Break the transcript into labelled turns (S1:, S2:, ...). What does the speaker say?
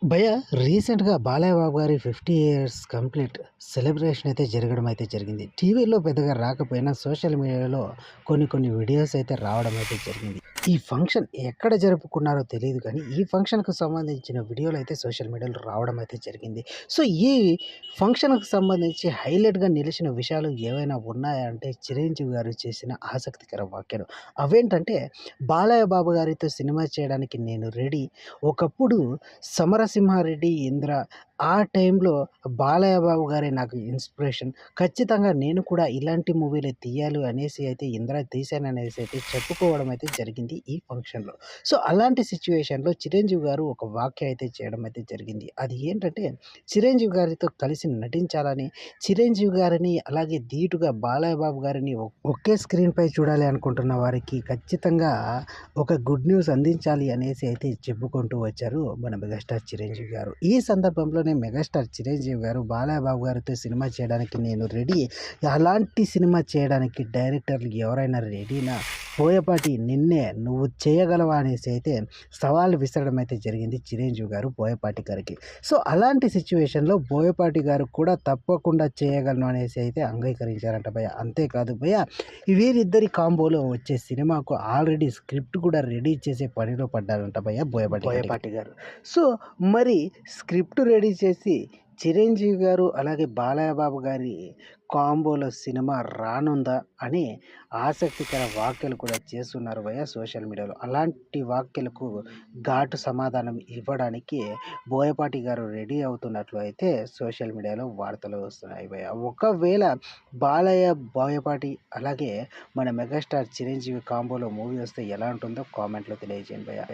S1: భయ్యా రీసెంట్‌గా బాలయ్య బాబు గారి 50 ఇయర్స్ కంప్లీట్ సెలబ్రేషన్ అయితే జరగడం అయితే జరిగింది. టీవీలో పెద్దగా రాకపోయినా సోషల్ మీడియాలో కొన్ని వీడియోస్ అయితే రావడం అయితే జరిగింది. ఈ ఫంక్షన్ ఎక్కడ జరుపుకున్నారో తెలీదు కానీ, ఈ ఫంక్షన్‌కు సంబంధించిన వీడియోలు అయితే సోషల్ మీడియాలో రావడం అయితే జరిగింది. సో, ఈ ఫంక్షన్‌కు సంబంధించి హైలైట్‌గా నిలిచిన విషయాలు ఏవైనా ఉన్నాయా అంటే, చిరంజీవి గారు చేసిన ఆసక్తికర వ్యాఖ్యలు. అవేంటంటే, బాలయ్య బాబు గారితో సినిమా చేయడానికి నేను రెడీ. ఒకప్పుడు 'సమరసింహారెడ్డి', 'ఇంద్ర' ఆ టైంలో బాలయ్య బాబు గారే నాకు ఇన్స్పిరేషన్. ఖచ్చితంగా నేను కూడా ఇలాంటి మూవీలే తీయాలి అనేసి అయితే 'ఇంద్ర' తీశాననేసి అయితే చెప్పుకోవడం అయితే జరిగింది ఈ ఫంక్షన్‌లో. సో, అలాంటి సిట్యుయేషన్‌లో చిరంజీవి గారు ఒక వ్యాఖ్య అయితే చేయడం అయితే జరిగింది. అది ఏంటంటే, చిరంజీవి గారితో కలిసి నటించాలని, చిరంజీవి గారిని అలాగే ధీటుగా బాలయ్య బాబు గారిని ఒకే స్క్రీన్‌పై చూడాలి అనుకుంటున్న వారికి ఖచ్చితంగా ఒక గుడ్ న్యూస్ అందించాలి అనేసి అయితే చెప్పుకుంటూ వచ్చారు మన మెగాస్టార్ చిరంజీవి గారు. ఈ సందర్భంలోనే మెగాస్టార్ చిరంజీవి గారు బాలయ్య బాబు గారితో సినిమా చేయడానికి నేను రెడీ. అలాంటి సినిమా చేయడానికి డైరెక్టర్లు ఎవరైనా రెడీనా? బోయపాటి నిన్నే నువ్వు చేయగలవా అనేసి అయితే సవాల్ విసరడం అయితే జరిగింది చిరంజీవి గారు బోయపాటి గారికి. సో, అలాంటి సిట్యుయేషన్‌లో బోయపాటి గారు కూడా తప్పకుండా చేయగలను అనేసి అయితే అంగీకరించారంట భయ్య. అంతేకాదు భయ్య, వీరిద్దరి కాంబోలో వచ్చే సినిమాకు ఆల్రెడీ స్క్రిప్ట్ కూడా రెడీ చేసే పనిలో పడ్డారంట భయ్య బోయపాటి గారు. సో, మరి స్క్రిప్ట్ రెడీ చేసి చిరంజీవి గారు అలాగే బాలయ్య బాబు గారి కాంబోలో సినిమా రానుందా అని ఆసక్తికర వ్యాఖ్యలు కూడా చేస్తున్నారు భయ్య సోషల్ మీడియాలో. అలాంటి వ్యాఖ్యలకు ఘాటు సమాధానం ఇవ్వడానికి బోయపాటి గారు రెడీ అవుతున్నట్లు అయితే సోషల్ మీడియాలో వార్తలు వస్తున్నాయి భయ్య. ఒకవేళ బాలయ్య, బోయపాటి అలాగే మన మెగాస్టార్ చిరంజీవి కాంబోలో మూవీ వస్తే ఎలా ఉంటుందో కామెంట్‌లో తెలియజేయండి భయ్య.